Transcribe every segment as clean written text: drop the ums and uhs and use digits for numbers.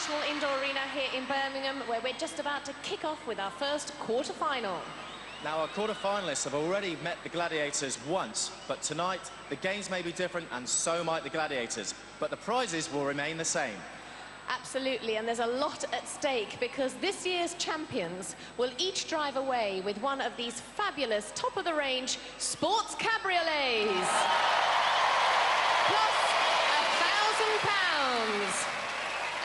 National Indoor Arena here in Birmingham, where we're just about to kick off with our first quarter-final. Now, our quarter-finalists have already met the Gladiators once, but tonight the games may be different and so might the Gladiators, but the prizes will remain the same. Absolutely, and there's a lot at stake because this year's champions will each drive away with one of these fabulous, top-of-the-range sports cabriolets. Plus £1,000.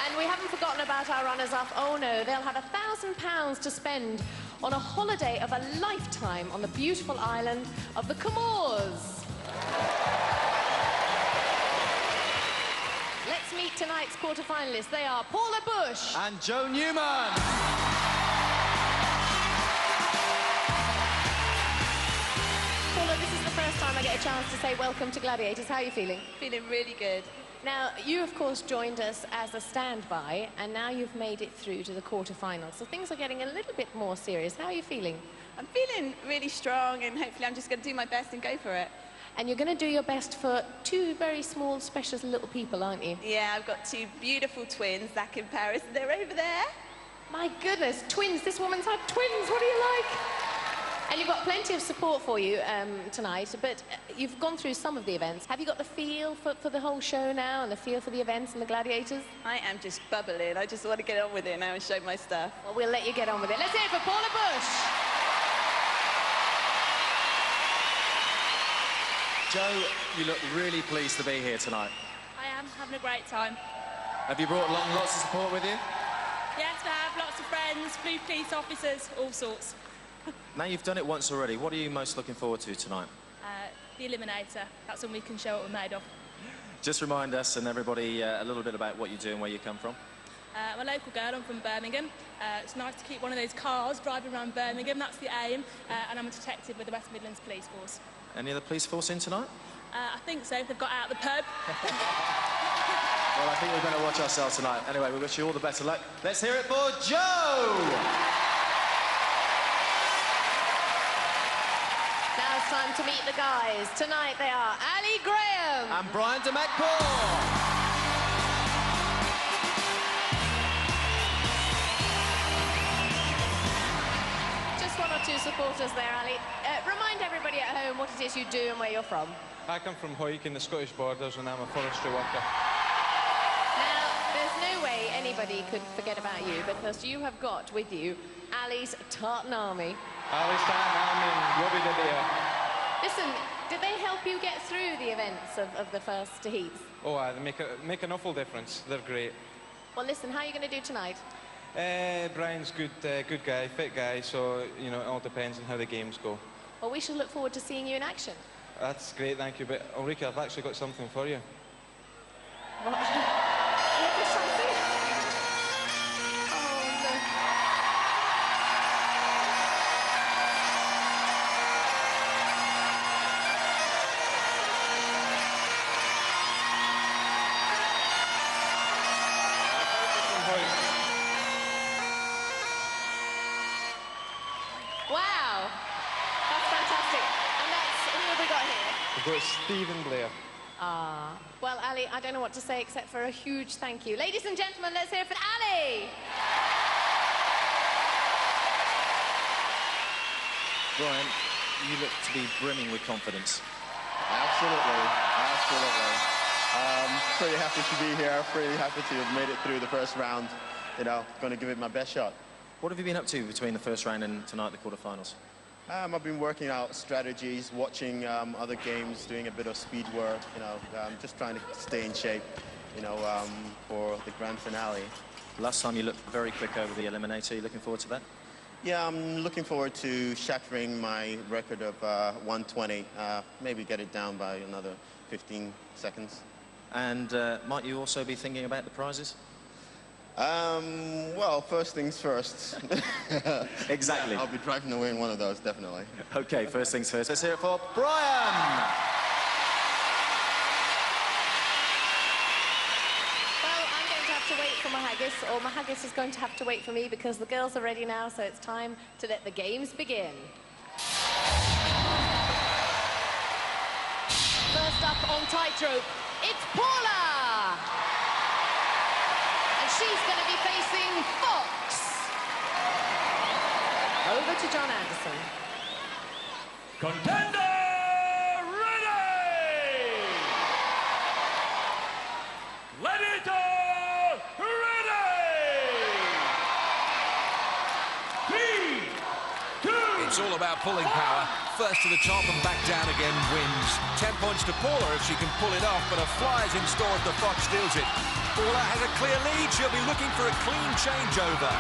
And we haven't forgotten about our runners-up. Oh no, they'll have £1,000 to spend on a holiday of a lifetime on the beautiful island of the Comores. Let's meet tonight's quarter-finalists. They are Paula Bush and Jo Newman. Paula, this is the first time I get a chance to say welcome to Gladiators. How are you feeling? Feeling really good. Now, you, of course, joined us as a standby, and now you've made it through to the quarter-finals. So things are getting a little bit more serious. How are you feeling? I'm feeling really strong, and hopefully I'm just going to do my best and go for it. And you're going to do your best for two very small, special little people, aren't you? Yeah, I've got two beautiful twins, Zach and Paris, and they're over there. My goodness, twins. This woman's had twins. What do you like? And you've got plenty of support for you tonight, but you've gone through some of the events. Have you got the feel for the whole show now and the feel for the events and the Gladiators? I am just bubbling. I just want to get on with it now and show my stuff. Well, we'll let you get on with it. Let's hear it for Paula Bush. Jo, you look really pleased to be here tonight. I am having a great time. Have you brought along lots of support with you? Yes, I have lots of friends, blue police officers, all sorts. Now you've done it once already, what are you most looking forward to tonight? The Eliminator. That's when we can show what we're made of. Just remind us and everybody a little bit about what you do and where you come from. I'm a local girl, I'm from Birmingham. It's nice to keep one of those cars driving around Birmingham, that's the aim. And I'm a detective with the West Midlands Police Force. Any other police force in tonight? I think so, they've got out the pub. Well, I think we're going to watch ourselves tonight. Anyway, we wish you all the best of luck. Let's hear it for Jo! Now it's time to meet the guys. Tonight they are Ali Graham and Brian Doamekpor. One or two supporters there, Ali. Remind everybody at home what it is you do and where you're from. I come from Hoyk in the Scottish borders and I'm a forestry worker. Now, there's no way anybody could forget about you because you have got with you Ali's Tartan Army. Ali's Tartan Army and Robbie the Bear. Listen, did they help you get through the events of the first heats? Oh, they make an awful difference. They're great. Well, listen, how are you going to do tonight? Brian's good guy, fit guy, so, you know, it all depends on how the games go. Well, we shall look forward to seeing you in action. That's great, thank you, but Ulrika, I've actually got something for you. What? Something? Oh, no. Wow, that's fantastic. And that's, who have we got here? We've got Stephen Blair. Ah, well, Ali, I don't know what to say except for a huge thank you. Ladies and gentlemen, let's hear it for Ali! Brian, you look to be brimming with confidence. Absolutely, absolutely. Pretty happy to be here, pretty happy to have made it through the first round. You know, going to give it my best shot. What have you been up to between the first round and tonight, the quarterfinals? I've been working out strategies, watching other games, doing a bit of speed work, you know, just trying to stay in shape, you know, for the grand finale. Last time you looked very quick over the Eliminator. Are you looking forward to that? Yeah, I'm looking forward to shattering my record of 120, maybe get it down by another 15 seconds. And might you also be thinking about the prizes? Well, first things first. Exactly. I'll be driving away in one of those, definitely. Okay, first things first. Let's hear it for Brian! Well, I'm going to have to wait for my haggis, or my haggis is going to have to wait for me because the girls are ready now, so it's time to let the games begin. First up on tightrope, it's Paula! And she's going to be facing Fox. Over to John Anderson. Contender ready! Gladiator ready! 3, 2... It's all about pulling power. First to the top and back down again wins. 10 points to Paula if she can pull it off, but a flyer's in store if the Fox steals it. Paula has a clear lead. She'll be looking for a clean changeover.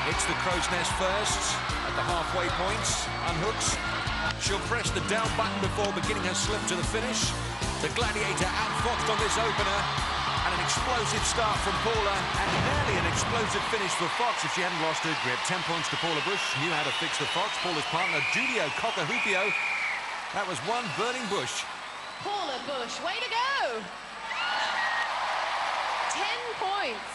It's the crow's nest first at the halfway points. Unhooks. She'll press the down button before beginning her slip to the finish. The Gladiator outfoxed on this opener. And an explosive start from Paula, and nearly an explosive finish for Fox if she hadn't lost her grip. 10 points to Paula Bush, knew how to fix the Fox. Paula's partner, Julio Cockahupio. That was one burning bush. Paula Bush, way to go! 10 points.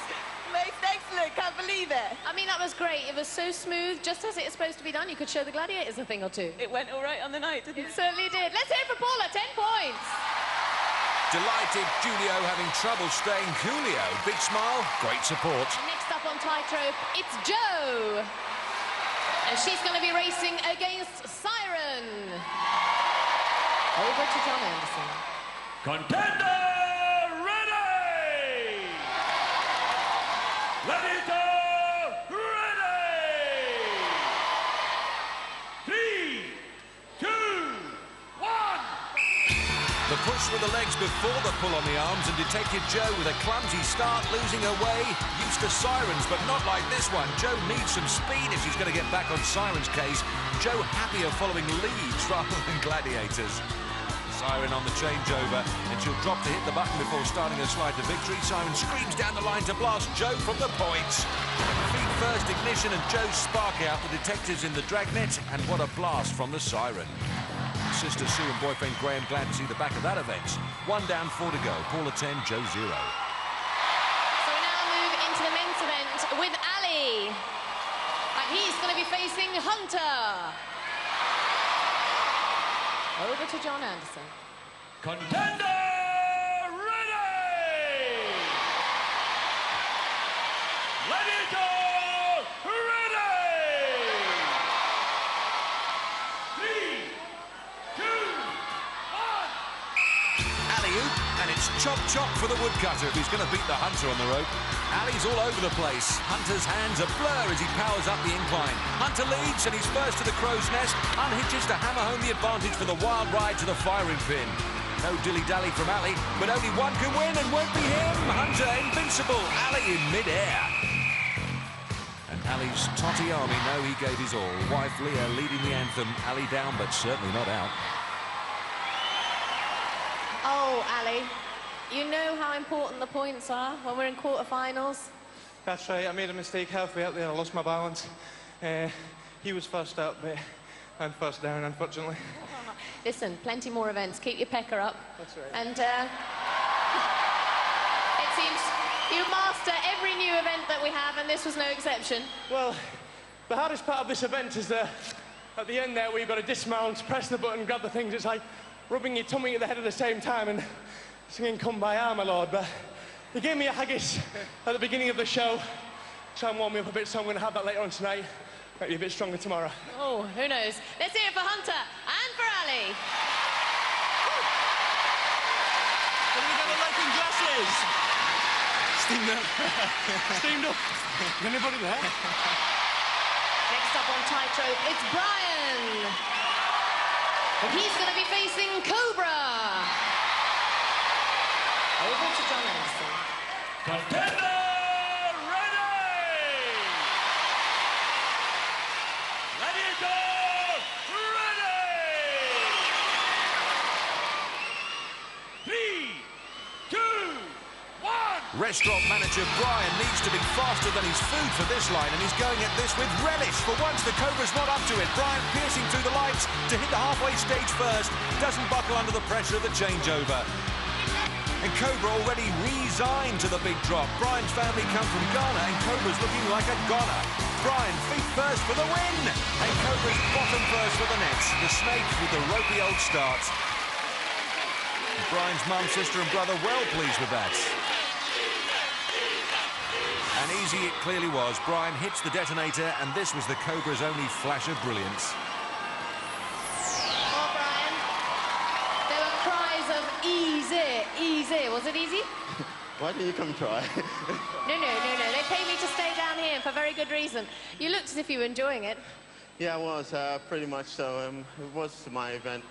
Most excellent, can't believe it. I mean, that was great. It was so smooth, just as it's supposed to be done. You could show the Gladiators a thing or two. It went all right on the night, didn't It it? certainly did. Let's hear it for Paula, 10 points. Delighted Julio having trouble staying coolio. Big smile, great support. Next up on tightrope, it's Jo. And she's going to be racing against Siren. Over to John Anderson. Contender ready! Gladiator ready! 3, 2, 1! The push with the legs before the pull on the arms, and Detective Jo with a clumsy start, losing her way. Used to Sirens, but not like this one. Jo needs some speed if she's going to get back on Siren's case. Jo happier following leads rather than Gladiators. Siren on the changeover, and she'll drop to hit the button before starting her slide to victory. Siren screams down the line to blast Jo from the points. Feet first ignition, and Jo spark out the detectives in the dragnet, and what a blast from the Siren. Sister Sue and boyfriend Graham glad to see the back of that event. 1 down, 4 to go. Paula 10, Jo 0. So we now move into the men's event with Ali. And he's going to be facing Hunter. Over to John Anderson. Contender ready! Gladiator ready! 3, 2, 1! Alley-oop, and it's chop-chop for the woodcutter who's going to beat the Hunter on the rope. Ali's all over the place. Hunter's hands a blur as he powers up the incline. Hunter leads, and he's first to the crow's nest. Unhitches to hammer home the advantage for the wild ride to the firing pin. No dilly-dally from Ali, but only one can win and won't be him. Hunter invincible. Ali in mid-air. And Ali's totty army know he gave his all. Wife Leah leading the anthem. Ali down, but certainly not out. Oh, Ali, you know how important the points are when we're in quarterfinals? That's right, I made a mistake halfway up there. I lost my balance. He was first up, but I'm first down, unfortunately. Listen, plenty more events. Keep your pecker up. That's right. And it seems you master every new event that we have, and this was no exception. Well, the hardest part of this event is at the end there where you've got to dismount, press the button, grab the things. It's like rubbing your tummy at the head at the same time and singing Come By My Lord. But he gave me a haggis at the beginning of the show, try and warm me up a bit, so I'm going to have that later on tonight. Might be a bit stronger tomorrow. Oh, who knows? Let's hear it for Hunter and for Ali. What have we got the lighting glasses? Steamed up. Steamed up. Is anybody there? Next up on tightrope, it's Brian. And he's going to be facing Cobra. Over to John Anderson. Contender ready! Gladiator ready! 3, 2, 1! Restaurant manager Brian needs to be faster than his food for this line, and he's going at this with relish. For once, the Cobra's not up to it. Brian piercing through the lights to hit the halfway stage first. Doesn't buckle under the pressure of the changeover. And Cobra already resigned to the big drop. Brian's family come from Ghana, and Cobra's looking like a goner. Brian, feet first for the win! And Cobra's bottom first for the nets. The snake with the ropey old start. Brian's mum, sister and brother well pleased with that. easy it clearly was. Brian hits the detonator, and this was the Cobra's only flash of brilliance. Oh, Brian. There were cries of easy, easy. Was it easy? Why did you come try? No. They paid me to stay down here for very good reason. You looked as if you were enjoying it. Yeah, I was, pretty much so. It was my event.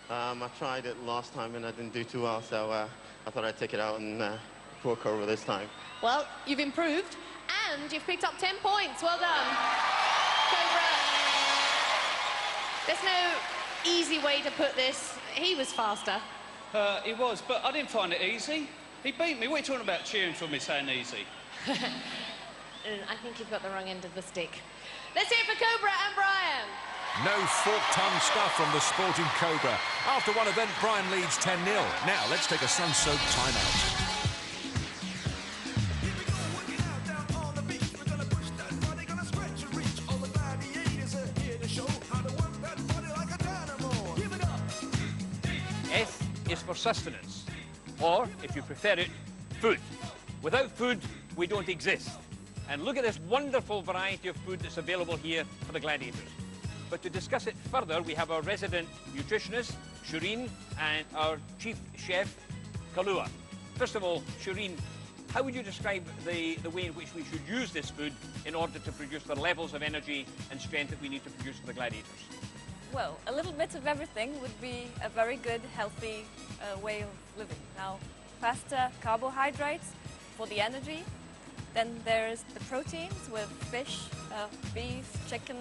I tried it last time and I didn't do too well, so I thought I'd take it out and poor Cobra this time. Well, you've improved and you've picked up 10 points. Well done. Cobra. There's no easy way to put this. He was faster. He was, but I didn't find it easy. He beat me. What are you talking about cheering for me saying easy? I think you've got the wrong end of the stick. Let's hear it for Cobra and Brian. No fork-tongued stuff from the sporting Cobra. After one event, Brian leads 10-0. Now, let's take a sun-soaked timeout. S is for sustenance, or, if you prefer it, food. Without food, we don't exist. And look at this wonderful variety of food that's available here for the Gladiators. But to discuss it further, we have our resident nutritionist, Shireen, and our chief chef, Kalua. First of all, Shireen, how would you describe the way in which we should use this food in order to produce the levels of energy and strength that we need to produce for the Gladiators? Well, a little bit of everything would be a very good, healthy way of living. Now, pasta, carbohydrates for the energy. Then there's the proteins with fish, beef, chicken,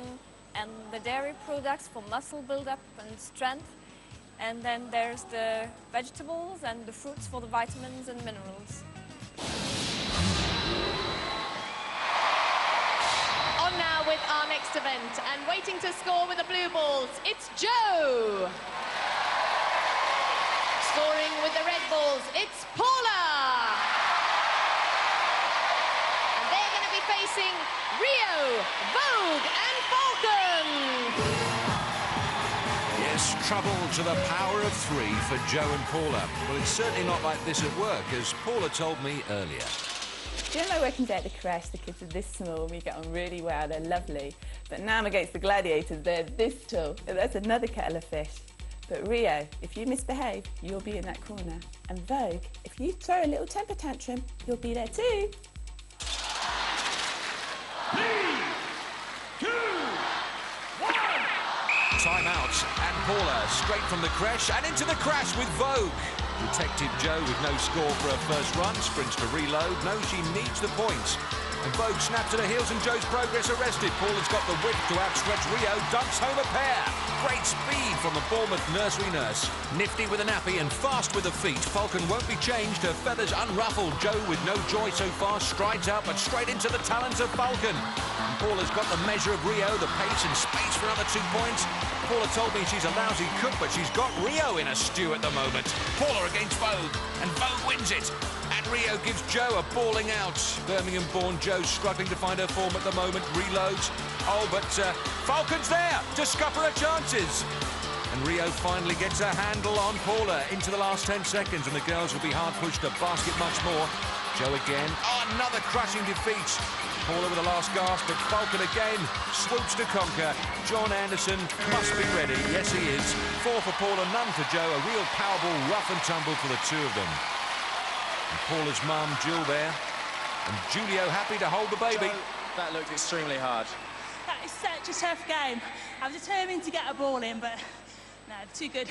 and the dairy products for muscle buildup and strength. And then there's the vegetables and the fruits for the vitamins and minerals. On now with our next event, and waiting to score with the blue balls, it's Jo. Scoring with the red balls, it's Paula. And they're going to be facing Rio, Vogue, and Falcon. Yes, trouble to the power of 3 for Jo and Paula. Well, it's certainly not like this at work, as Paula told me earlier. During my working day at the creche, the kids are this small, we get on really well, they're lovely. But now I'm against the Gladiators, they're this tall. That's another kettle of fish. But Rio, if you misbehave, you'll be in that corner. And Vogue, if you throw a little temper tantrum, you'll be there too. 3, 2, 1. Time out, and Paula straight from the creche and into the crash with Vogue. Detective Jo with no score for her first run, sprints to reload, knows she needs the points. And Vogue snaps at her heels and Jo's progress arrested. Paula's got the whip to outstretch Rio, dunks home a pair. Great speed from the Bournemouth nursery nurse. Nifty with a nappy and fast with the feet. Falcon won't be changed, her feathers unruffled. Jo with no joy so far strides out, but straight into the talons of Falcon. And Paula's got the measure of Rio, the pace and space for another 2 points. Paula told me she's a lousy cook, but she's got Rio in a stew at the moment. Paula against Vogue, and Vogue wins it. And Rio gives Jo a bawling out. Birmingham-born Jo struggling to find her form at the moment, reloads. Oh, but Falcon's there to scupper her chances. And Rio finally gets a handle on Paula into the last 10 seconds, and the girls will be hard pushed to basket much more. Jo again. Oh, another crushing defeat. Paula with the last gasp, but Falcon again swoops to conquer. John Anderson must be ready. Yes, he is. 4 for Paula, none for Jo. A real powerball, rough and tumble for the two of them. And Paula's mum, Jill, there. And Julio happy to hold the baby. Jo, that looked extremely hard. That is such a tough game. I was determined to get a ball in, but no, too good.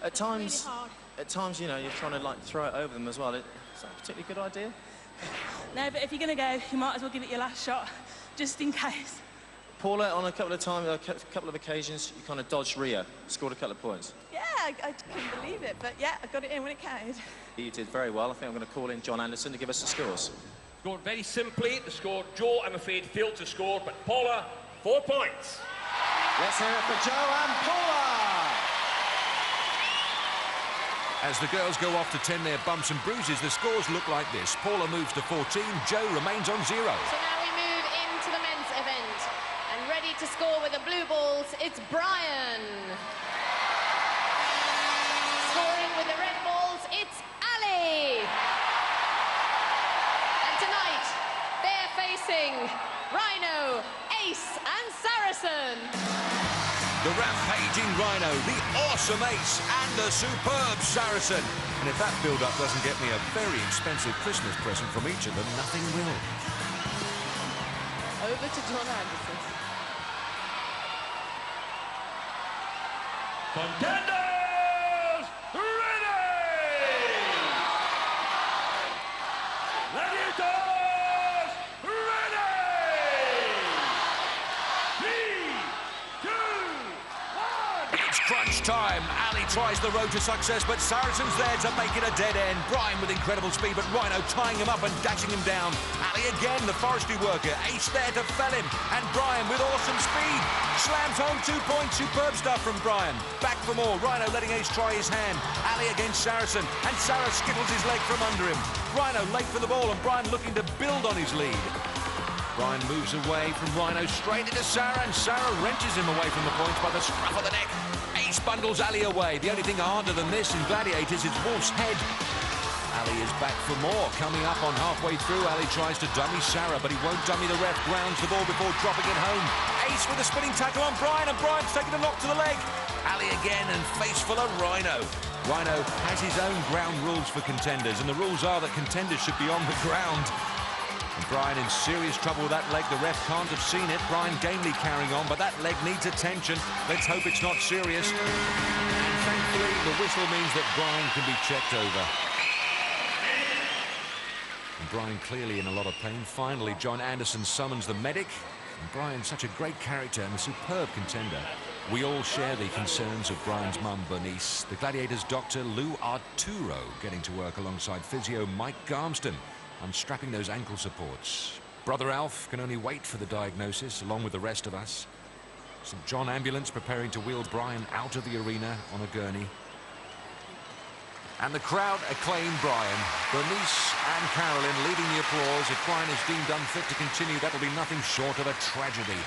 At times, really hard. at times, you know, you're trying to like throw it over them as well. Is that a particularly good idea? No, but if you're going to go, you might as well give it your last shot, just in case. Paula, on a couple of occasions, you kind of dodged Rio, scored a couple of points. Yeah, I couldn't believe it, but yeah, I got it in when it counted. You did very well. I think I'm going to call in John Anderson to give us the scores. Scored very simply. The score, Jo, I'm afraid, failed to score, but Paula, 4 points. Let's hear it for Jo and Paula! As the girls go off to tend their bumps and bruises, the scores look like this. Paula moves to 14, Jo remains on 0. So now we move into the men's event. And ready to score with the blue balls, it's Brian. Scoring with the red balls, it's Ali. And tonight, they're facing Rhino, the awesome ace, and the superb Saracen. And if that build-up doesn't get me a very expensive Christmas present from each of them, nothing will. Over to John Anderson. Contenders, ready! Gladiators, ready! 3, 2, 1! It's crunch time. Ali tries the road to success, but Saracen's there to make it a dead end. Brian with incredible speed, but Rhino tying him up and dashing him down. Ali again, the forestry worker. Ace there to fell him. And Brian with awesome speed. Slams home 2 points. Superb stuff from Brian. Back for more. Rhino letting Ace try his hand. Ali against Saracen. And Sarah skittles his leg from under him. Rhino late for the ball, and Brian looking to build on his lead. Brian moves away from Rhino straight into Sarah, and Sarah wrenches him away from the points by the scruff of the neck. Ace bundles Ali away. The only thing harder than this in Gladiators is Wolf's head. Ali is back for more. Coming up on halfway through, Ali tries to dummy Sarah, but he won't dummy the ref. Grounds the ball before dropping it home. Ace with a spinning tackle on Brian, and Brian's taking a knock to the leg. Ali again, and face full of Rhino. Rhino has his own ground rules for contenders, and the rules are that contenders should be on the ground. And Brian in serious trouble with that leg. The ref can't have seen it. Brian gamely carrying on, but that leg needs attention. Let's hope it's not serious. And thankfully, the whistle means that Brian can be checked over. And Brian clearly in a lot of pain. Finally, John Anderson summons the medic. And Brian's such a great character and a superb contender. We all share the concerns of Brian's mum, Bernice. The Gladiators doctor, Lou Arturo, getting to work alongside physio Mike Garmston, unstrapping those ankle supports. Brother Alf can only wait for the diagnosis, along with the rest of us. St. John ambulance preparing to wheel Brian out of the arena on a gurney. And the crowd acclaim Brian. Bernice and Carolyn leading the applause. If Brian is deemed unfit to continue, that'll be nothing short of a tragedy.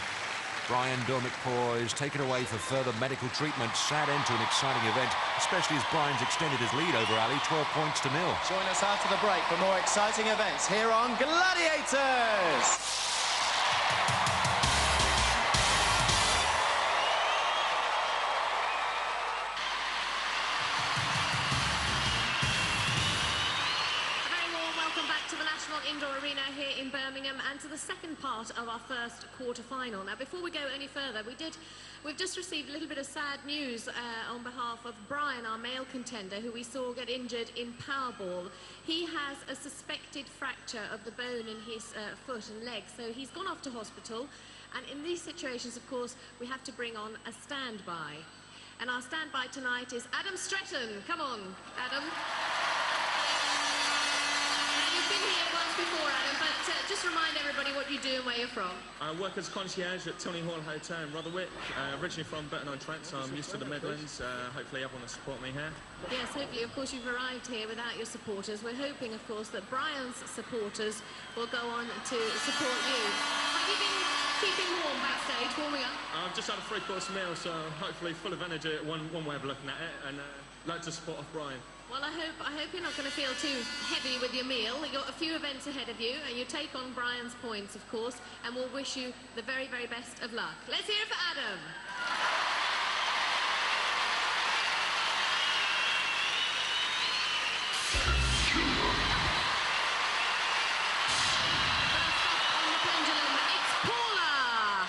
Brian Doamekpor is taken away for further medical treatment. Sad end to an exciting event, especially as Brian's extended his lead over Ali, 12 points to 0. Join us after the break for more exciting events here on Gladiators. Indoor arena here in Birmingham, and to the second part of our first quarter-final. Now, before we go any further, we've just received a little bit of sad news on behalf of Brian, our male contender, who we saw get injured in Powerball. He has a suspected fracture of the bone in his foot and leg, so he's gone off to hospital. And in these situations, of course, we have to bring on a standby. And our standby tonight is Adam Stretton. Come on, Adam. You've been here once before, Adam, but just remind everybody what you do and where you're from. I work as concierge at Tony Hall Hotel in Rotherwick. Originally from Burton-on-Trent, so I'm used to the Midlands. Hopefully everyone will support me here. Yes, hopefully. Of course, you've arrived here without your supporters. We're hoping, of course, that Brian's supporters will go on to support you. Have you been keeping warm backstage, warming up? I've just had a 3-course meal, so hopefully full of energy, one way of looking at it, and like to support off Brian. Well, I hope you're not going to feel too heavy with your meal. You've got a few events ahead of you, and you take on Brian's points, of course, and we'll wish you the very, very best of luck. Let's hear it for Adam. On the pendulum, it's Paula,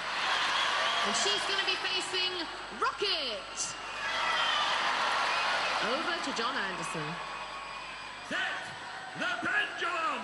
and she's going to be facing Rocket. Over to John Anderson. Set the pendulum!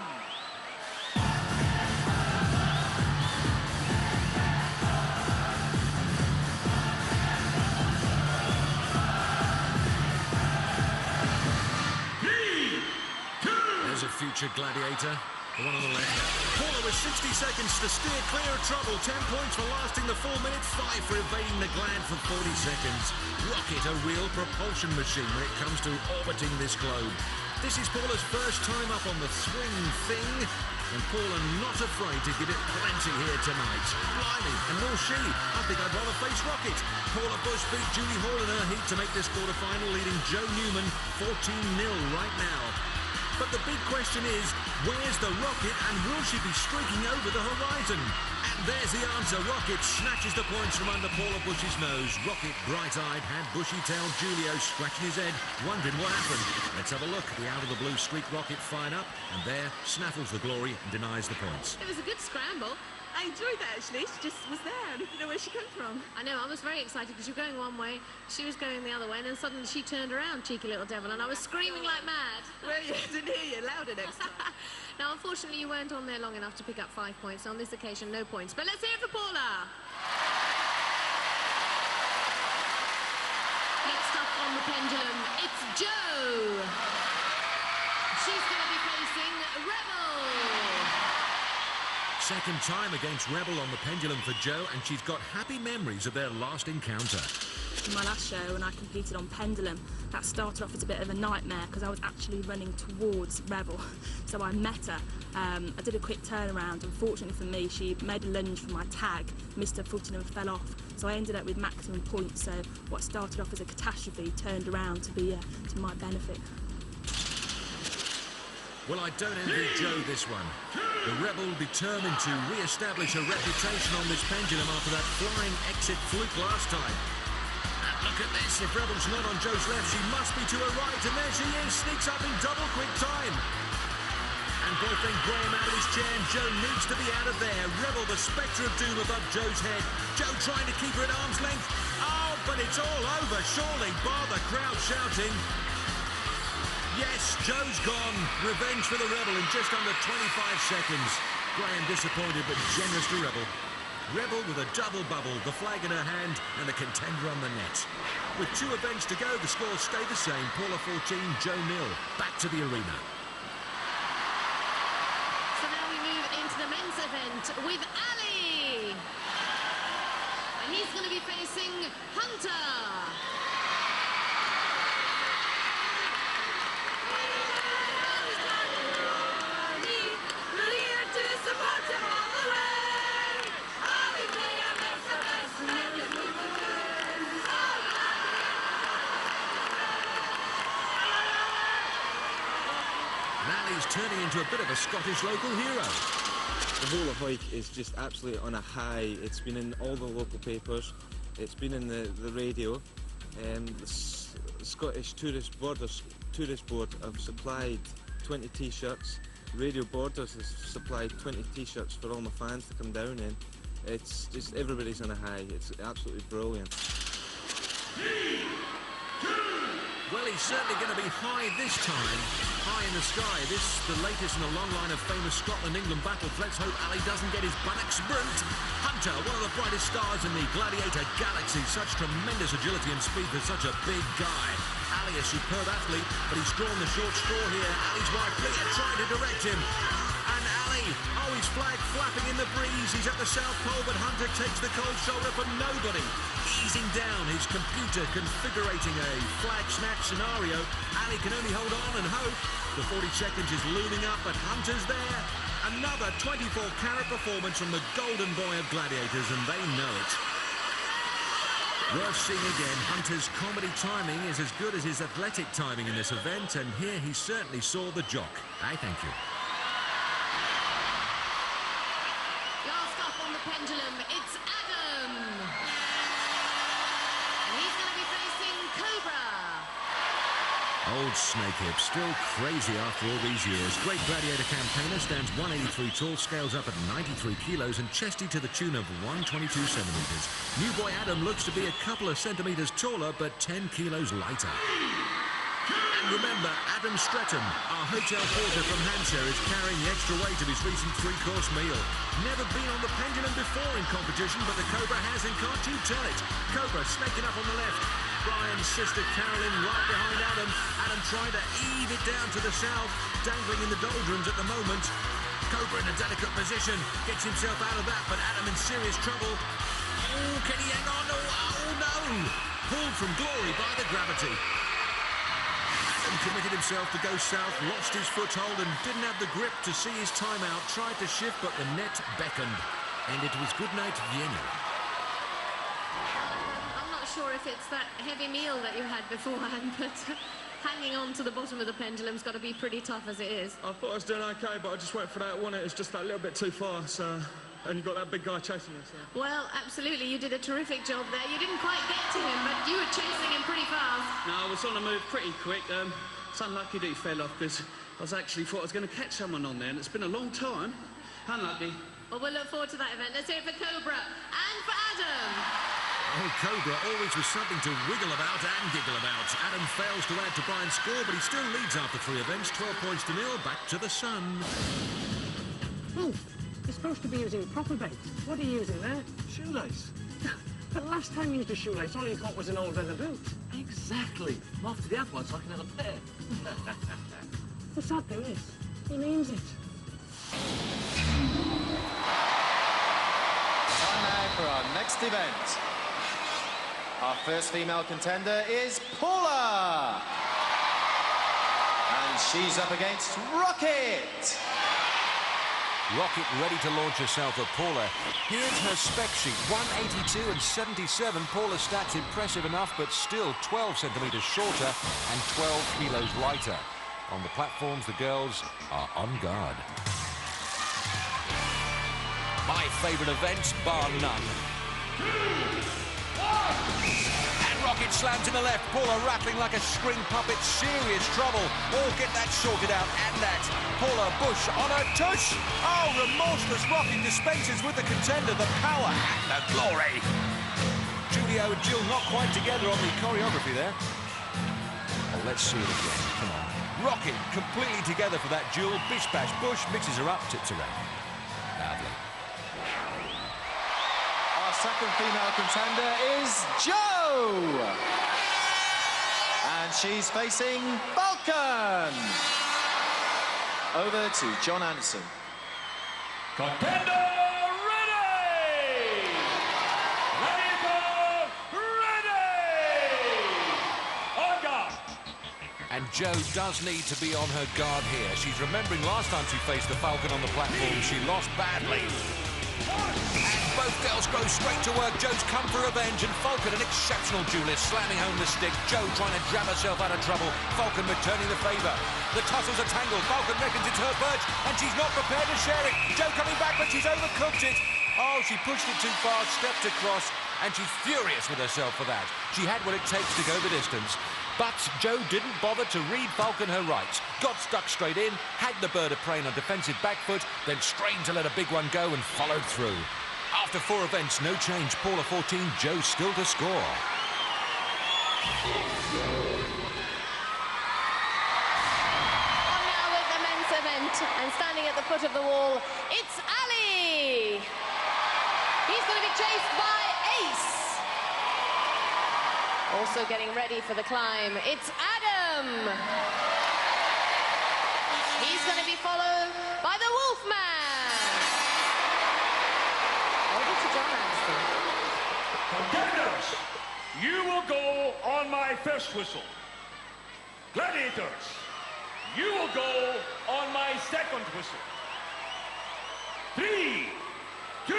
There's a future gladiator. The one on the left. Paula with 60 seconds to steer clear of trouble. 10 points for lasting the 4 minutes, 5 for evading the Glad for 40 seconds. Rocket, a real propulsion machine when it comes to orbiting this globe. This is Paula's first time up on the swing thing, and Paula not afraid to give it plenty here tonight. Blimey, and nor she. I think I'd rather face Rocket. Paula Bush beat Julie Hall in her heat to make this quarter-final, leading Jo Newman 14-0 right now. But the big question is, where's the Rocket and will she be streaking over the horizon? And there's the answer. Rocket snatches the points from under Paula Bush's nose. Rocket, bright-eyed, had bushy-tailed Julio scratching his head, wondering what happened. Let's have a look. The out-of-the-blue streak Rocket fine up, and there snaffles the glory and denies the points. It was a good scramble. I enjoyed that, actually. She just was there. I didn't know where she came from. I know, I was very excited because you were going one way, she was going the other way, and then suddenly she turned around, cheeky little devil, and I was screaming like mad. Well, you didn't hear you. Louder next time. Now, unfortunately, you weren't on there long enough to pick up 5 points. On this occasion, no points. But let's hear it for Paula. Next up on the pendulum, it's Jo. She's going to be facing Rebel. Second time against Rebel on the pendulum for Jo, and she's got happy memories of their last encounter. In my last show, when I competed on pendulum, that started off as a bit of a nightmare because I was actually running towards Rebel. So I met her. I did a quick turnaround. Unfortunately for me, she made a lunge for my tag, missed her footing and fell off. So I ended up with maximum points. So what started off as a catastrophe turned around to be to my benefit. Well, I don't envy Jo this one. The Rebel determined to re-establish her reputation on this pendulum after that flying exit fluke last time. And look at this. If Rebel's not on Jo's left, she must be to her right. And there she is, sneaks up in double quick time. And boyfriend Graham out of his chair, and Jo needs to be out of there. Rebel, the spectre of doom above Jo's head. Jo trying to keep her at arm's length. Oh, but it's all over, surely, bar the crowd shouting. Yes, Jo's gone. Revenge for the Rebel in just under 25 seconds. Graham disappointed, but generous to Rebel. Rebel with a double bubble, the flag in her hand, and the contender on the net. With 2 events to go, the scores stay the same. Paula 14, Jo 0. Back to the arena. So now we move into the men's event with Ali. And he's going to be facing Hunter. Ali's turning into a bit of a Scottish local hero. The whole of Hawick is just absolutely on a high. It's been in all the local papers. It's been in the radio. The Scottish Tourist Board have supplied 20 T-shirts. Radio Borders has supplied 20 T-shirts for all my fans to come down in. It's just, everybody's on a high. It's absolutely brilliant. Well, he's certainly going to be high this time. High in the sky. This, the latest in a long line of famous Scotland-England battles. Let's hope Ali doesn't get his buttock sprint. Hunter, one of the brightest stars in the Gladiator galaxy. Such tremendous agility and speed for such a big guy. Ali, a superb athlete, but he's drawn the short straw here. Ali's wife, Leah, trying to direct him. And Ali, oh, his flag flapping in the breeze. He's at the South Pole, but Hunter takes the cold shoulder for nobody. Easing down, his computer configurating a flag snatch scenario. Ali can only hold on and hope. The 40 seconds is looming up, but Hunter's there. Another 24-carat performance from the golden boy of Gladiators, and they know it. Worth seeing again, Hunter's comedy timing is as good as his athletic timing in this event, and here he certainly saw the jock. I thank you. Last up on the pendulum, it's Adam. And he's going to be facing Cobra. Old Snakehip, still crazy after all these years. Great Gladiator campaigner, stands 183 tall, scales up at 93 kilos and chesty to the tune of 122 centimetres. New boy Adam looks to be a couple of centimetres taller, but 10 kilos lighter. And remember, Adam Stretton, our hotel porter from Hampshire, is carrying the extra weight of his recent 3-course meal. Never been on the pendulum before in competition, but the Cobra has, and can't you tell it? Cobra snaking up on the left. Brian's sister Carolyn right behind Adam. Adam trying to eve it down to the south, dangling in the doldrums at the moment. Cobra in a delicate position, gets himself out of that, but Adam in serious trouble. Oh, can he hang on? Oh no! Pulled from glory by the gravity. Adam committed himself to go south, lost his foothold and didn't have the grip to see his time out. Tried to shift, but the net beckoned. And it was good night, Vienna. I'm not sure if it's that heavy meal that you had beforehand, but hanging on to the bottom of the pendulum's got to be pretty tough as it is. I thought I was doing okay, but I just went for that one. It was just that little bit too far, so... And you got that big guy chasing you, so... Well, absolutely, you did a terrific job there. You didn't quite get to him, but you were chasing him pretty fast. No, I was on the move pretty quick. It's unlucky that he fell off, because I thought I was going to catch someone on there, and it's been a long time. Unlucky. Well, we'll look forward to that event. Let's hear it for Cobra and for Adam. Oh, Cobra always was something to wiggle about and giggle about. Adam fails to add to Brian's score, but he still leads after 3 events, 12 points to 0, back to the sun. Oh, you're supposed to be using proper bait. What are you using there? Shoelace. The last time you used a shoelace, all you got was an old leather boot. Exactly. I'm off to the other one so I can have a pair. The sad thing is, he means it. Time now for our next event. Our first female contender is Paula. And she's up against Rocket. Rocket ready to launch herself at Paula. Here's her spec sheet, 182 and 77. Paula's stats impressive enough, but still 12 centimetres shorter and 12 kilos lighter. On the platforms, the girls are on guard. My favourite events, bar none. And Rocket slams in the left. Paula rattling like a string puppet. Serious trouble. Oh, get that sorted out. And that. Paula Bush on her tush. Oh, remorseless Rocket dispenses with the contender the power and the glory. Julio and Jill not quite together on the choreography there. Oh, let's see it again. Come on. Rocket completely together for that duel. Bish bash Bush mixes her up, tips around. Lovely. Our second female contender is Jo. And she's facing Falcon. Over to John Anderson. Contender ready! Gladiator ready! On guard! And Jo does need to be on her guard here. She's remembering last time she faced the Falcon on the platform, she lost badly. And both girls go straight to work. Jo's come for revenge, and Falcon, an exceptional duelist, slamming home the stick. Jo trying to jab herself out of trouble. Falcon returning the favour. The tussles are tangled. Falcon reckons it's her perch, and she's not prepared to share it. Jo coming back, but she's overcooked it. Oh, she pushed it too far, stepped across, and she's furious with herself for that. She had what it takes to go the distance. But Jo didn't bother to read Falcon her rights. Got stuck straight in, had the bird of prey on defensive back foot, then strained to let a big one go and followed through. After 4 events, no change. Paula 14, Jo still to score. On now with the men's event, and standing at the foot of the wall, it's Ali. He's going to be chased by Ace. Also getting ready for the climb, it's Adam. He's going to be followed by the Wolfman. Over to John Anderson. Contenders, you will go on my first whistle. Gladiators, you will go on my second whistle. 3, 2,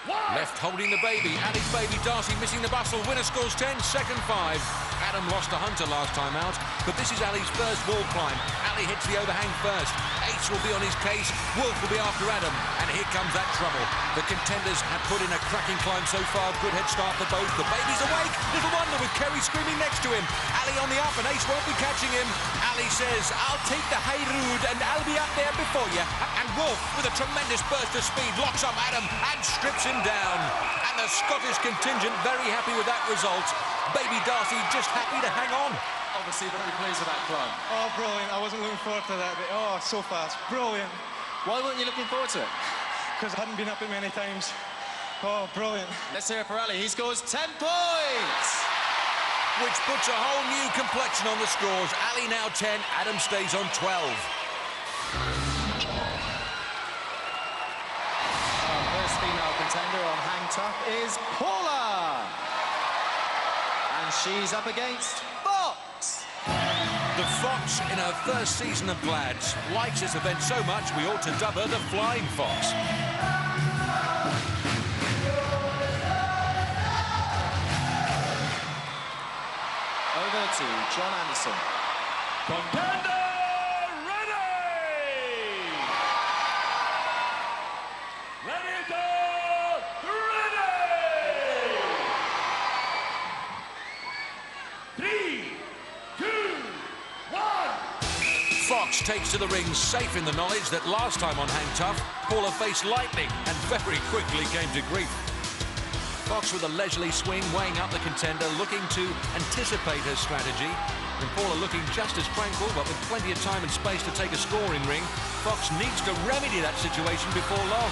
1. Left holding the baby. Ali's baby, Darcy missing the bustle. Winner scores 10, second 5. Adam lost to Hunter last time out, but this is Ali's first wall climb. Ali hits the overhang first. Ace will be on his case. Wolf will be after Adam, and here comes that trouble. The contenders have put in a cracking climb so far. Good head start for both. The baby's awake. Little wonder with Kerry screaming next to him. Ali on the up, and Ace won't be catching him. Ali says, "I'll take the hay rood, and I'll be up there before you." And Wolf, with a tremendous burst of speed, locks up Adam and strips him down. And the Scottish contingent very happy with that result. Baby Darcy just happy to hang on. Obviously very pleased with that climb. Oh, brilliant. I wasn't looking forward to that bit. Oh, so fast. Brilliant. Why weren't you looking forward to it? Because I hadn't been up it many times. Oh, brilliant. Let's hear it for Ali. He scores 10 points. Which puts a whole new complexion on the scores. Ali now 10, Adam stays on 12. Our first female contender on Hang Tough is Paula. And she's up against Fox. The Fox, in her first season of Glads, likes this event so much we ought to dub her the Flying Fox. Over to John Anderson. Contender ready! Gladiator ready! 3, 2, 1. Fox takes to the ring, safe in the knowledge that last time on Hang Tough, Paula faced lightning and very quickly came to grief. Fox with a leisurely swing, weighing up the contender, looking to anticipate her strategy. And Paula looking just as tranquil, but with plenty of time and space to take a scoring ring. Fox needs to remedy that situation before long.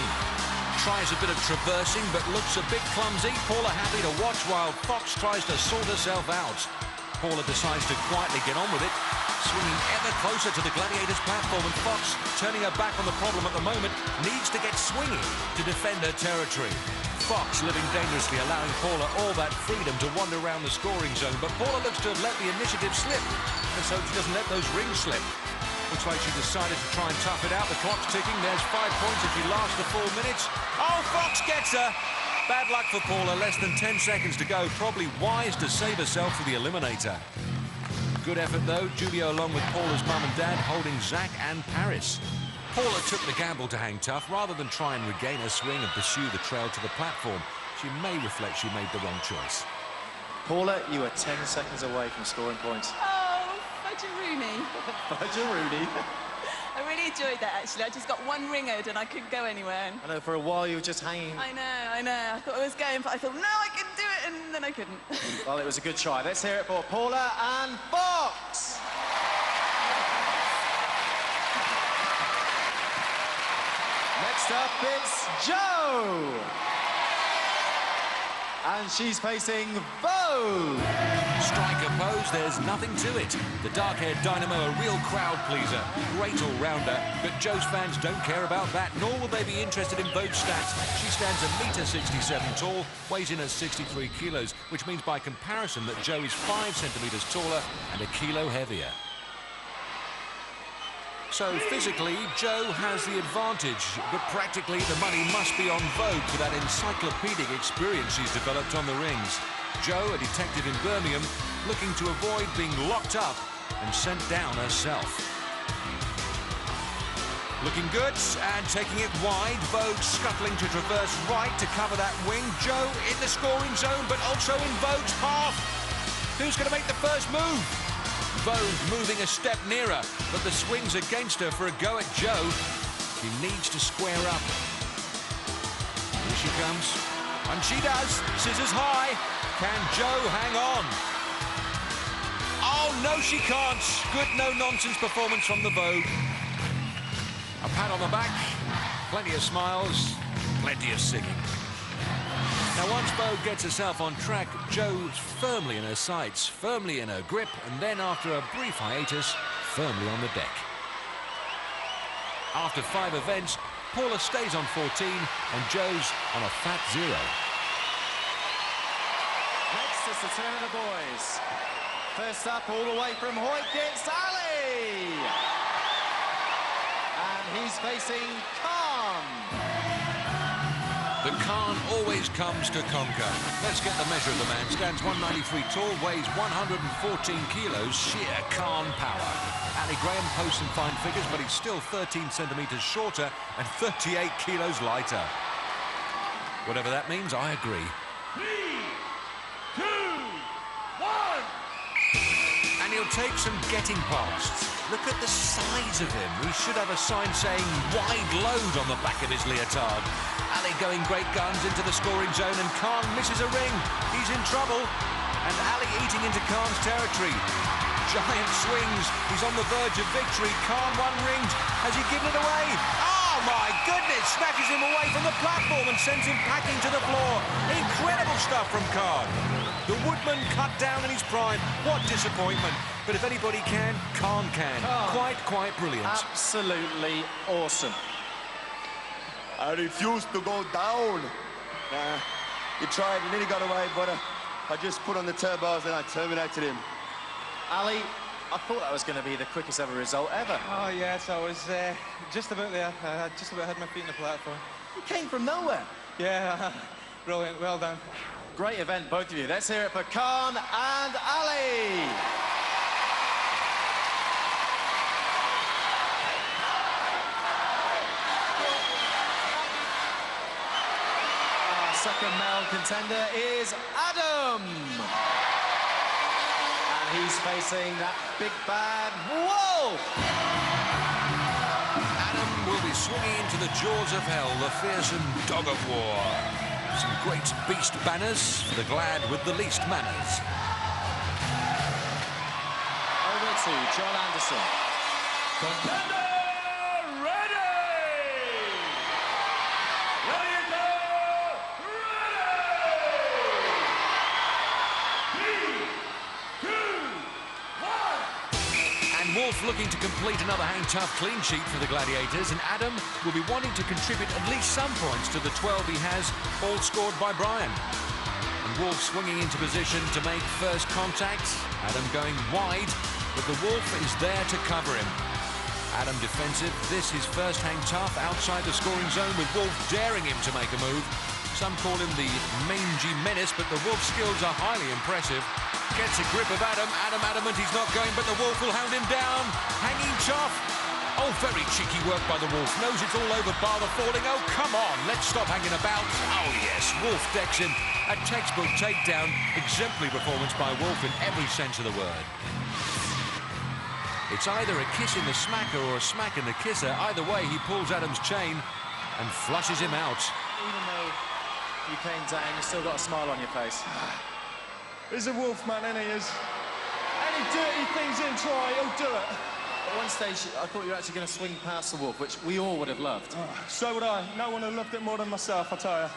Tries a bit of traversing, but looks a bit clumsy. Paula happy to watch while Fox tries to sort herself out. Paula decides to quietly get on with it, swinging ever closer to the Gladiators platform, and Fox, turning her back on the problem at the moment, needs to get swinging to defend her territory. Fox living dangerously, allowing Paula all that freedom to wander around the scoring zone, but Paula looks to have let the initiative slip, and so she doesn't let those rings slip. Looks like she decided to try and tough it out. The clock's ticking. There's 5 points if she lasts the 4 minutes. Oh, Fox gets her! Bad luck for Paula, less than 10 seconds to go. Probably wise to save herself for the eliminator. Good effort, though. Julio, along with Paula's mum and dad, holding Zach and Paris. Paula took the gamble to hang tough rather than try and regain her swing and pursue the trail to the platform. She may reflect she made the wrong choice. Paula, you are 10 seconds away from scoring points. Oh, Fudge-a-rooney. Fudge-a-rooney. I really enjoyed that, actually. I just got one ring owed and I couldn't go anywhere. I know, for a while you were just hanging. I know. I thought I was going, but I thought, no, I can do it, and then I couldn't. Well, it was a good try. Let's hear it for Paula and Fox. Next up, it's Jo. And she's facing Vogue. Striker pose, there's nothing to it. The dark-haired dynamo, a real crowd pleaser. Great all-rounder, but Jo's fans don't care about that, nor will they be interested in Vogue's stats. She stands 1.67 meters tall, weighs in at 63 kilos, which means by comparison that Jo is 5 centimeters taller and a kilo heavier. So physically, Jo has the advantage, but practically the money must be on Vogue for that encyclopedic experience she's developed on the rings. Jo, a detective in Birmingham, looking to avoid being locked up and sent down herself. Looking good and taking it wide. Vogue scuttling to traverse right to cover that wing. Jo in the scoring zone, but also in Vogue's path. Who's going to make the first move? Vogue moving a step nearer, but the swing's against her for a go at Jo. She needs to square up. Here she comes. And she does. Scissors high. Can Jo hang on? Oh, no, she can't. Good no-nonsense performance from the Vogue. A pat on the back. Plenty of smiles. Plenty of singing. Now, once Vogue gets herself on track, Jo's firmly in her sights, firmly in her grip, and then, after a brief hiatus, firmly on the deck. After 5 events, Paula stays on 14, and Jo's on a fat 0. Next is the turn of the boys. First up, all the way from Hoyt, it's Ali! And he's facing Khan. The Khan always comes to conquer. Let's get the measure of the man. Stands 193 tall, weighs 114 kilos, sheer Khan power. Ali Graham posts some fine figures, but he's still 13 centimetres shorter and 38 kilos lighter. Whatever that means, I agree. 3, 2, 1. And he'll take some getting past. Look at the size of him. We should have a sign saying wide load on the back of his leotard. Ali going great guns into the scoring zone, and Khan misses a ring. He's in trouble. And Ali eating into Khan's territory. Giant swings. He's on the verge of victory. Khan one ringed. Has he given it away? Oh, my goodness! Snatches him away from the platform and sends him packing to the floor. Incredible stuff from Khan. The woodman cut down in his prime. What disappointment. But if anybody can, Khan can. Quite brilliant. Absolutely awesome. I refuse to go down. He tried, he nearly got away, but I just put on the turbos and I terminated him. Ali, I thought that was going to be the quickest ever result ever. Oh, yes, I was just about there. I just about had my feet on the platform. You came from nowhere. Yeah, brilliant, well done. Great event, both of you. Let's hear it for Khan and Ali. second male contender is Adam. And he's facing that big bad wolf. Adam will be swinging into the jaws of hell, the fearsome dog of war. Some great beast banners for the glad with the least manners. Over to John Anderson. Contender ready! Gladiator ready! 3, 2, 1! And Wolf looking to complete another hang tough clean sheet for the Gladiators, and Adam will be wanting to contribute at least some points to the 12 he has, all scored by Brian. And Wolf swinging into position to make first contact. Adam going wide, but the Wolf is there to cover him. Adam defensive, this his first hang tough outside the scoring zone, with Wolf daring him to make a move. Some call him the mangy menace, but the Wolf's skills are highly impressive. Gets a grip of Adam, adamant he's not going, but the Wolf will hound him down. Hanging tough. Oh, very cheeky work by the Wolf. Knows it's all over bar the falling. Oh, come on, let's stop hanging about. Oh, yes, Wolf decks him. A textbook takedown. Exemplary performance by Wolf in every sense of the word. It's either a kiss in the smacker or a smack in the kisser. Either way, he pulls Adam's chain and flushes him out. Even though you came down, you still got a smile on your face. He's a wolf man, and he is. Any dirty things in try, he'll do it. At one stage, I thought you were actually going to swing past the Wolf, which we all would have loved. So would I. No one would have loved it more than myself, I tell you.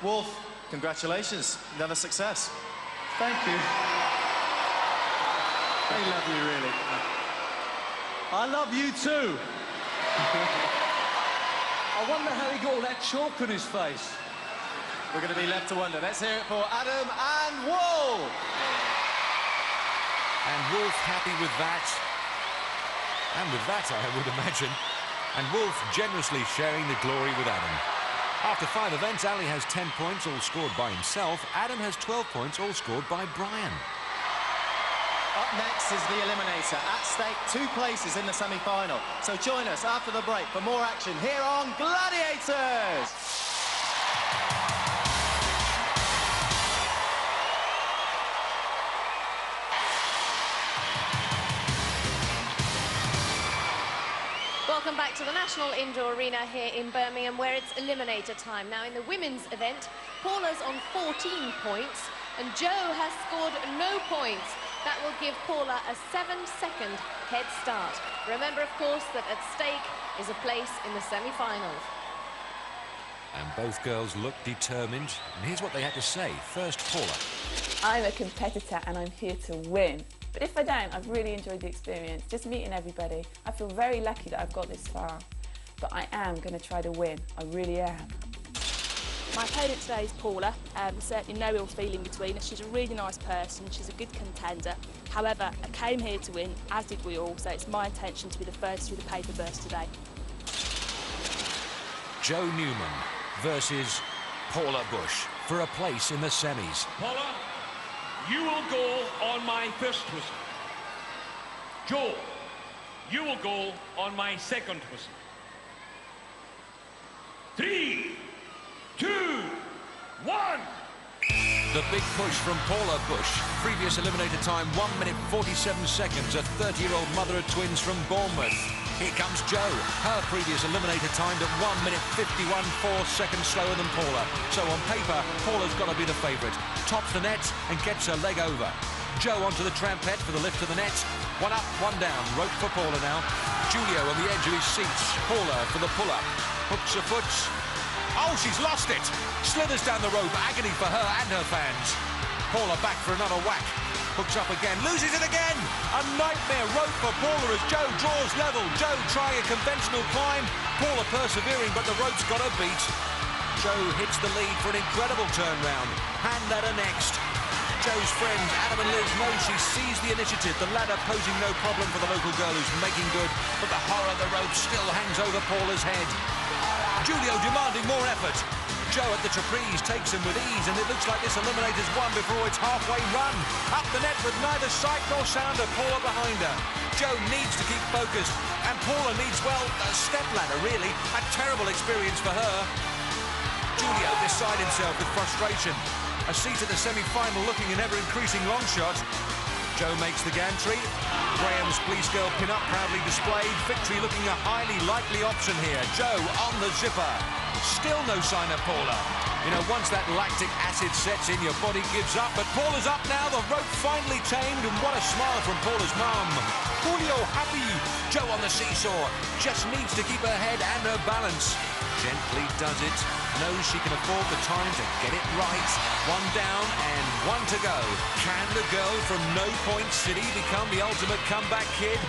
Wolf, congratulations. Another success. Thank you. They love you, really. I love you too. I wonder how he got all that chalk on his face. We're going to be left to wonder. Let's hear it for Adam and Wolf. And Wolf happy with that. And with that, I would imagine. And Wolf generously sharing the glory with Adam. After 5 events, Ali has 10 points, all scored by himself. Adam has 12 points, all scored by Brian. Up next is the Eliminator. At stake, 2 places in the semi-final. So join us after the break for more action here on Gladiators. Welcome back to the National Indoor Arena here in Birmingham, where it's eliminator time. Now, in the women's event, Paula's on 14 points, and Jo has scored no points. That will give Paula a 7-second head start. Remember, of course, that at stake is a place in the semi-finals. And both girls look determined. And here's what they had to say. First, Paula. I'm a competitor and I'm here to win. But if I don't, I've really enjoyed the experience, just meeting everybody. I feel very lucky that I've got this far. But I am going to try to win. I really am. My opponent today is Paula. Certainly no ill feeling between us. She's a really nice person. She's a good contender. However, I came here to win, as did we all, so it's my intention to be the first through the paper burst today. Jo Newman versus Paula Bush for a place in the semis. Paula, you will go on my first whistle. Jo, you will go on my second whistle. 3, 2, 1. The big push from Paula Bush. Previous eliminator time, 1 minute 47 seconds. A 30-year-old mother of twins from Bournemouth. Here comes Jo. Her previous eliminator timed at 1 minute 51, 4 seconds slower than Paula. So on paper, Paula's got to be the favourite. Tops the net and gets her leg over. Jo onto the trampette for the lift to the net. 1 up, 1 down. Rope for Paula now. Julio on the edge of his seats. Paula for the pull-up. Hooks her foot. Oh, she's lost it. Slithers down the rope. Agony for her and her fans. Paula back for another whack. Hooks up again. Loses it again. A nightmare rope for Paula as Jo draws level. Jo trying a conventional climb. Paula persevering, but the rope's got her beat. Jo hits the lead for an incredible turnaround. Hand ladder next. Jo's friends, Adam and Liz, know she sees the initiative. The ladder posing no problem for the local girl who's making good, but the horror of the rope still hangs over Paula's head. Julio demanding more effort. Jo at the trapeze takes him with ease, and it looks like this eliminator's won before it's halfway run. Up the net with neither sight nor sound of Paula behind her. Jo needs to keep focused, and Paula needs, well, a step ladder, really. A terrible experience for her. Julio beside himself with frustration. A seat at the semi-final looking an ever-increasing long shot. Jo makes the gantry. Graham's police girl pin-up proudly displayed. Victory looking a highly likely option here. Jo on the zipper. Still no sign of Paula. You know, once that lactic acid sets in, your body gives up. But Paula's up now, the rope finally tamed, and what a smile from Paula's mum. Julio happy. Jo on the seesaw. Just needs to keep her head and her balance. Gently does it. Knows she can afford the time to get it right. One down and one to go. Can the girl from No Point City become the ultimate comeback kid?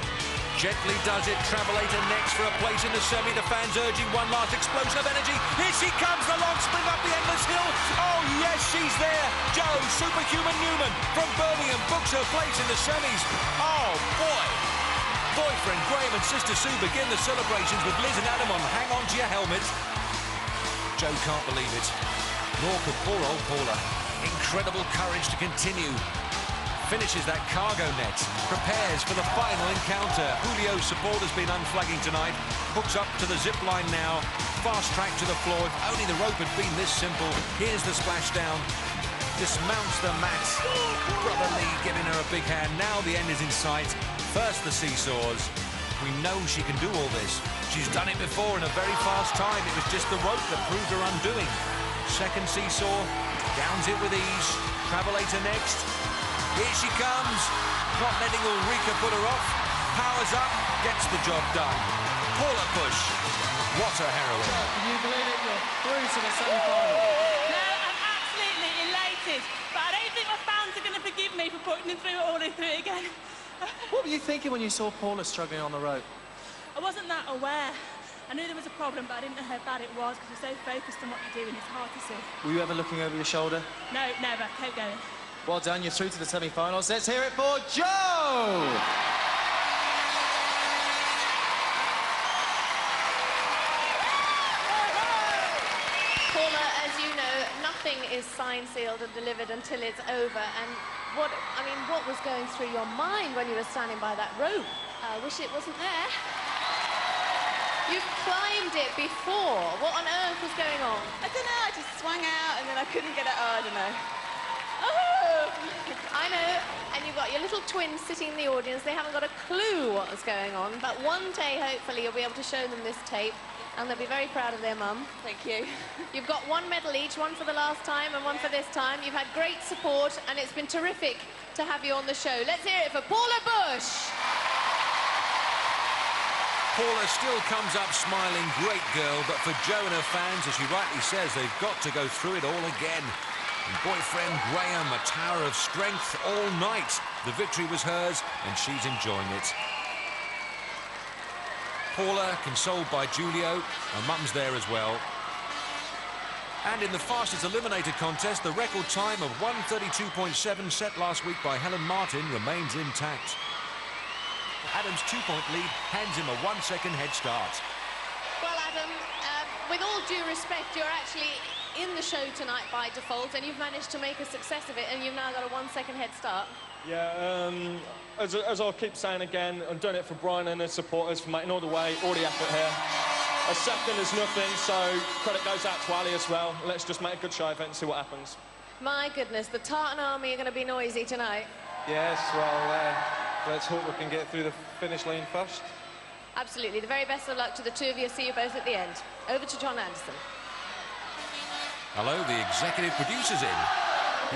Gently does it. Travelator next for a place in the semi. The fans urging one last explosion of energy. Here she comes, the long spring up the endless hill. Oh yes, she's there. Jo, Superhuman Newman from Birmingham books her place in the semis. Oh boy. Boyfriend Graham and sister Sue begin the celebrations with Liz and Adam on Hang On To Your Helmets. Jo can't believe it. Nor could poor old Paula. Incredible courage to continue. Finishes that cargo net. Prepares for the final encounter. Julio's support has been unflagging tonight. Hooks up to the zip line now. Fast track to the floor. If only the rope had been this simple. Here's the splashdown. Dismounts the mat. Brother Lee giving her a big hand. Now the end is in sight. First the seesaws. We know she can do all this. She's done it before in a very fast time. It was just the rope that proved her undoing. Second seesaw, downs it with ease. Travelator next. Here she comes. Not letting Ulrika put her off. Powers up, gets the job done. Paula Bush. What a heroine. Can you believe it? You're through to the semi-final. No, I'm absolutely elated. But I don't think my fans are going to forgive me for putting them through it all through it again. What were you thinking when you saw Paula struggling on the rope? I wasn't that aware. I knew there was a problem, but I didn't know how bad it was because you're so focused on what you're doing, it's hard to see. Were you ever looking over your shoulder? No, never. Keep going. Well done, you're through to the semi-finals. Let's hear it for Jo! Paula, as you know, nothing is signed, sealed and delivered until it's over. And what was going through your mind when you were standing by that rope? I wish it wasn't there. You've climbed it before. What on earth was going on? I don't know, I just swung out and then I couldn't get it. Oh, I don't know. Oh! I know, and you've got your little twins sitting in the audience. They haven't got a clue what was going on, but one day, hopefully, you'll be able to show them this tape, and they'll be very proud of their mum. Thank you. You've got one medal each, one for the last time and one for this time. You've had great support, and it's been terrific to have you on the show. Let's hear it for Paula Bush. Paula still comes up smiling, great girl, but for Jo and her fans, as she rightly says, they've got to go through it all again. And boyfriend Graham, a tower of strength all night. The victory was hers, and she's enjoying it. Paula, consoled by Julio, her mum's there as well. And in the fastest eliminated contest, the record time of 1:32.7 set last week by Helen Martin remains intact. Adam's 2-point lead hands him a 1-second head start. Well, Adam, with all due respect, you're actually in the show tonight by default, and you've managed to make a success of it, and you've now got a 1-second head start. Yeah, as I'll keep saying again, I'm doing it for Brian and his supporters for making all the effort here. A second is nothing, so credit goes out to Ali as well. Let's just make a good show of it and see what happens. My goodness, the Tartan Army are going to be noisy tonight. Yes, well, let's hope we can get through the finish line first. Absolutely. The very best of luck to the two of you. See you both at the end. Over to John Anderson. Hello, the executive producer's in.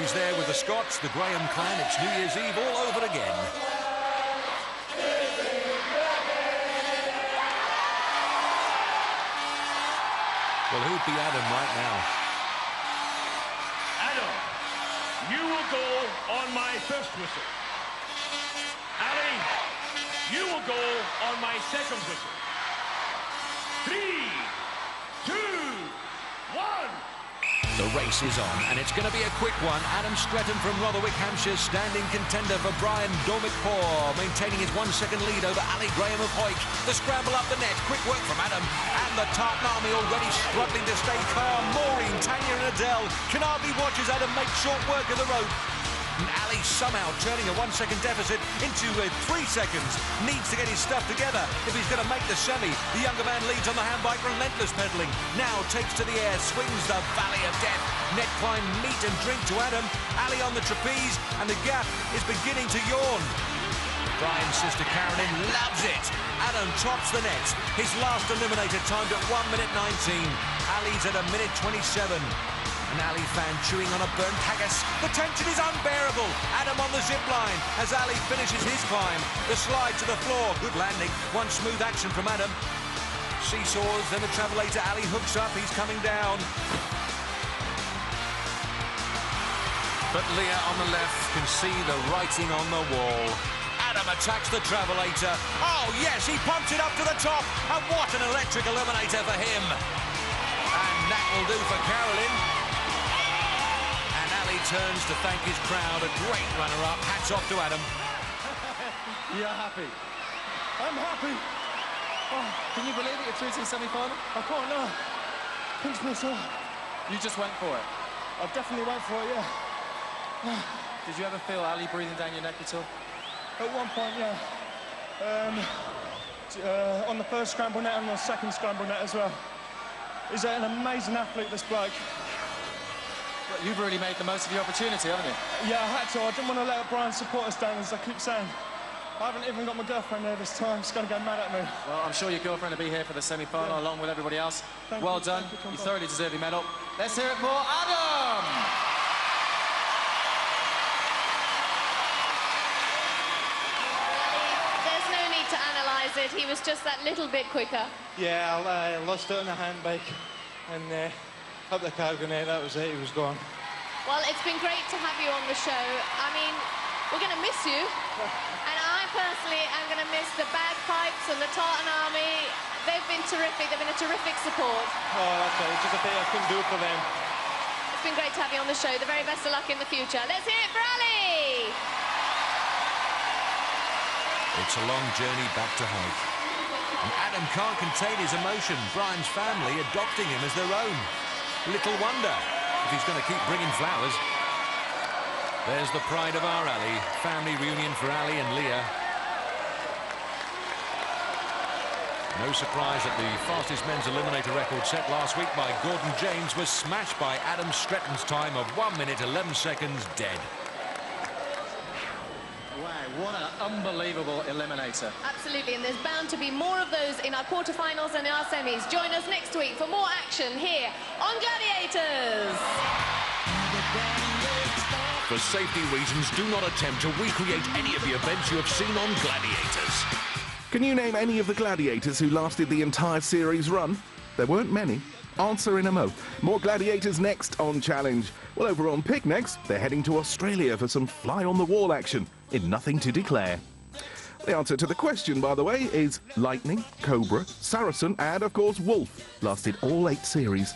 He's there with the Scots, the Graham clan. It's New Year's Eve all over again. Well, who'd be Adam right now? Adam, you will go on my first whistle. Ali, you will go on my second whistle. 3, 2, 1. The race is on, and it's going to be a quick one. Adam Stretton from Rotherwick, Hampshire, standing contender for Brian Doamekpor, maintaining his 1-second lead over Ali Graham of Hoyk. The scramble up the net, quick work from Adam, and the Tartan Army already struggling to stay calm. Maureen, Tanya and Adele can hardly watch as Adam makes short work of the rope. And Ali somehow turning a 1 second deficit into 3 seconds. Needs to get his stuff together if he's going to make the semi. The younger man leads on the handbike, relentless pedalling. Now takes to the air, swings the valley of death. Net climb, meat and drink to Adam. Ali on the trapeze, and the gap is beginning to yawn. Brian's sister Carolyn loves it. Adam tops the net. His last eliminator timed at 1 minute 19. Ali's at 1 minute 27. An Ali fan chewing on a burnt haggis. The tension is unbearable. Adam on the zip line as Ali finishes his climb. The slide to the floor. Good landing. One smooth action from Adam. Seesaws, then the travelator. Ali hooks up. He's coming down. But Leah on the left can see the writing on the wall. Adam attacks the travelator. Oh, yes, he pumps it up to the top. And what an electric eliminator for him. And that will do for Carolyn. And Ali turns to thank his crowd. A great runner-up. Hats off to Adam. You're happy? I'm happy. Oh, can you believe it? You're through to the semi-final? I can't, no. Pinch myself. You just went for it? I definitely went for it, yeah. Did you ever feel Ali breathing down your neck at all? At one point, yeah. On the first scramble net and the second scramble net as well. He's an amazing athlete, this bloke. But you've really made the most of your opportunity, haven't you? Yeah, I had to. I didn't want to let Brian support us down, as I keep saying. I haven't even got my girlfriend there this time. She's going to go mad at me. Well, I'm sure your girlfriend will be here for the semi-final, along with everybody else. Well done. You thoroughly deserve your medal. Let's hear it for Adam! It. He was just that little bit quicker. Yeah, I lost it on the handbike and up the cargo net, that was it, he was gone. Well, it's been great to have you on the show. I mean, we're going to miss you. And I personally am going to miss the bagpipes and the Tartan Army. They've been terrific. They've been a terrific support. Oh, that's right. It's just a thing I couldn't do it for them. It's been great to have you on the show. The very best of luck in the future. Let's hear it for Ali! It's a long journey back to height. And Adam can't contain his emotion. Brian's family adopting him as their own. Little wonder if he's going to keep bringing flowers. There's the pride of our Ali. Family reunion for Ali and Leah. No surprise that the fastest men's eliminator record set last week by Gordon James was smashed by Adam Stretton's time of 1 minute 11 seconds dead. Wow, what an unbelievable eliminator. Absolutely, and there's bound to be more of those in our quarterfinals and our semis. Join us next week for more action here on Gladiators. For safety reasons, do not attempt to recreate any of the events you have seen on Gladiators. Can you name any of the Gladiators who lasted the entire series run? There weren't many. Answer in a mo. More Gladiators next on Challenge. Well, over on Pick next, they're heading to Australia for some fly-on-the-wall action in Nothing to Declare. The answer to the question, by the way, is Lightning, Cobra, Saracen and, of course, Wolf. Lasted all 8 series.